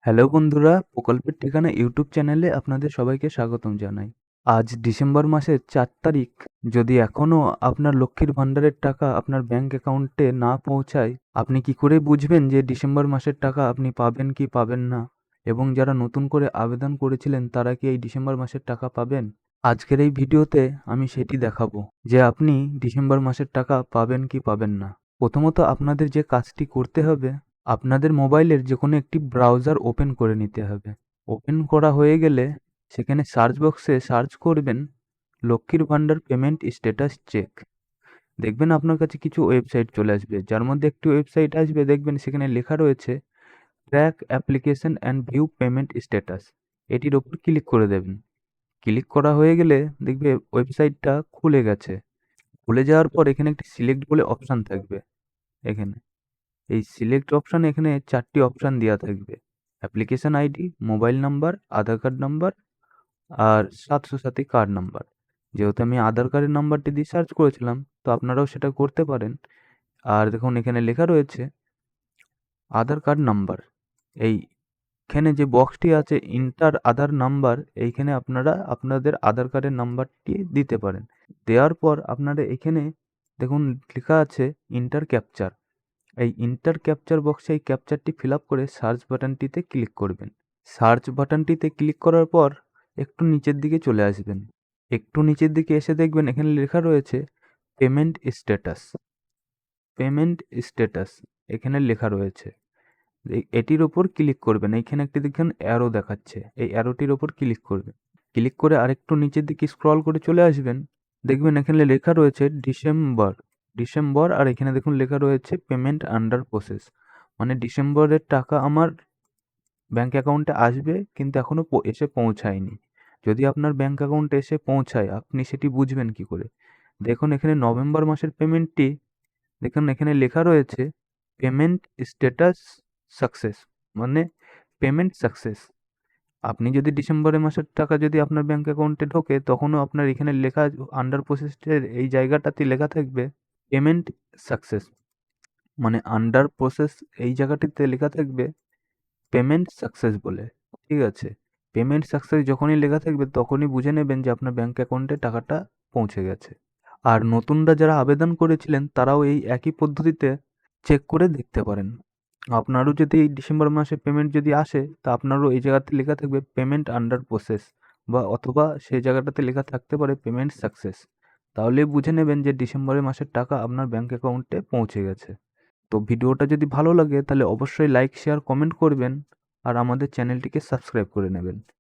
Hello বন্ধুরা, প্রকল্পের ঠিকানা ইউটিউব চ্যানেলে আপনাদের সবাইকে স্বাগতম জানাই। আজ ডিসেম্বর মাসের 4 তারিখ। যদি এখনও আপনার লক্ষ্মীর ভাণ্ডারের টাকা আপনার ব্যাংক অ্যাকাউন্টে না পৌঁছায়, আপনি কি করে বুঝবেন যে ডিসেম্বর মাসের টাকা আপনি পাবেন কি পাবেন না? এবং যারা নতুন করে আবেদন করেছিলেন তারা কি এই ডিসেম্বর মাসের টাকা পাবেন? আজকের এই ভিডিওতে আমি সেটি দেখাবো যে আপনি ডিসেম্বর মাসের টাকা পাবেন কি পাবেন না। প্রথমত আপনাদের যে কাজটি করতে হবে, আপনাদের মোবাইলের যে কোনো একটি ব্রাউজার ওপেন করে নিতে হবে। ওপেন করা হয়ে গেলে সেখানে সার্চ বক্সে সার্চ করবেন লক্ষ্মীর ভাণ্ডার পেমেন্ট স্ট্যাটাস চেক। দেখবেন আপনার কাছে কিছু ওয়েবসাইট চলে আসবে, যার মধ্যে একটি ওয়েবসাইট আসবে, দেখবেন সেখানে লেখা রয়েছে track application and view payment status. এটির ওপর ক্লিক করে দেবেন। ক্লিক করা হয়ে গেলে দেখবে ওয়েবসাইটটা খুলে গেছে। খুলে যাওয়ার পর এখানে একটি সিলেক্ট বলে অপশান থাকবে। এখানে এই সিলেক্ট অপশানে এখানে 4টি অপশান দেওয়া থাকবে: অ্যাপ্লিকেশন আইডি, মোবাইল নাম্বার, আধার কার্ড নাম্বার আর স্বাস্থ্যসাথী কার্ড নাম্বার। যেহেতু আমি আধার কার্ডের নাম্বারটি দিয়ে সার্চ করেছিলাম, তো আপনারাও সেটা করতে পারেন। আর দেখুন এখানে লেখা রয়েছে আধার কার্ড নাম্বার। এইখানে যে বক্সটি আছে ইন্টার আধার নাম্বার, এইখানে আপনারা আপনাদের আধার কার্ডের নাম্বারটি দিতে পারেন। দেওয়ার পর আপনারা এখানে দেখুন লেখা আছে ইন্টার ক্যাপচার। এই ইন্টার ক্যাপচার বক্সে এই ক্যাপচারটি ফিল আপ করে সার্চ বাটনটিতে ক্লিক করবেন। সার্চ বাটনটিতে ক্লিক করার পর একটু নিচের দিকে চলে আসবেন। একটু নিচের দিকে এসে দেখবেন এখানে লেখা রয়েছে পেমেন্ট স্ট্যাটাস। পেমেন্ট স্ট্যাটাস এখানে লেখা রয়েছে, এটির ওপর ক্লিক করবেন। এইখানে একটি দেখবেন অ্যারো দেখাচ্ছে, এই অ্যারোটির ওপর ক্লিক করবেন। ক্লিক করে আরেকটু নিচের দিকে স্ক্রল করে চলে আসবেন। দেখবেন এখানে লেখা রয়েছে ডিসেম্বর আর এখানে দেখুন লেখা রয়েছে পেমেন্ট আন্ডার প্রসেস। মানে ডিসেম্বরের টাকা আমার ব্যাংক অ্যাকাউন্টে আসবে, কিন্তু এখনো এসে পৌঁছায়নি। যদি আপনার ব্যাংক অ্যাকাউন্টে এসে পৌঁছায়, আপনি সেটি বুঝবেন কি করে? দেখুন এখানে নভেম্বর মাসের পেমেন্টটি, দেখুন এখানে লেখা রয়েছে পেমেন্ট স্ট্যাটাস সাকসেস, মানে পেমেন্ট সাকসেস। আপনি যদি ডিসেম্বরের মাসের টাকা যদি আপনার ব্যাংক অ্যাকাউন্টে ঢোকে, তখনও আপনার এখানে লেখা আন্ডার প্রসেসের এই জায়গাটাতে লেখা থাকবে পেমেন্ট সাকসেস। মানে আন্ডার প্রসেস এই জায়গাটিতে লেখা থাকবে পেমেন্ট সাকসেস বলে। ঠিক আছে, পেমেন্ট সাকসেস যখনই লেখা থাকবে তখনই বুঝে নেবেন যে আপনার ব্যাংক অ্যাকাউন্টে টাকাটা পৌঁছে গেছে। আর নতুনরা যারা আবেদন করেছিলেন তারাও এই একই পদ্ধতিতে চেক করে দেখতে পারেন। আপনারও যদি এই ডিসেম্বর মাসে পেমেন্ট যদি আসে, তা আপনারও এই জায়গাতে লেখা থাকবে পেমেন্ট আন্ডার প্রসেস, বা অথবা সেই জায়গাটাতে লেখা থাকতে পারে পেমেন্ট সাকসেস। তাহলে বুঝে নেবেন যে ডিসেম্বরের মাসের টাকা আপনার ব্যাংক অ্যাকাউন্টে পৌঁছে গেছে। তো ভিডিওটা যদি ভালো লাগে তাহলে অবশ্যই লাইক, শেয়ার, কমেন্ট করবেন আর আমাদের চ্যানেলটিকে সাবস্ক্রাইব করে নেবেন।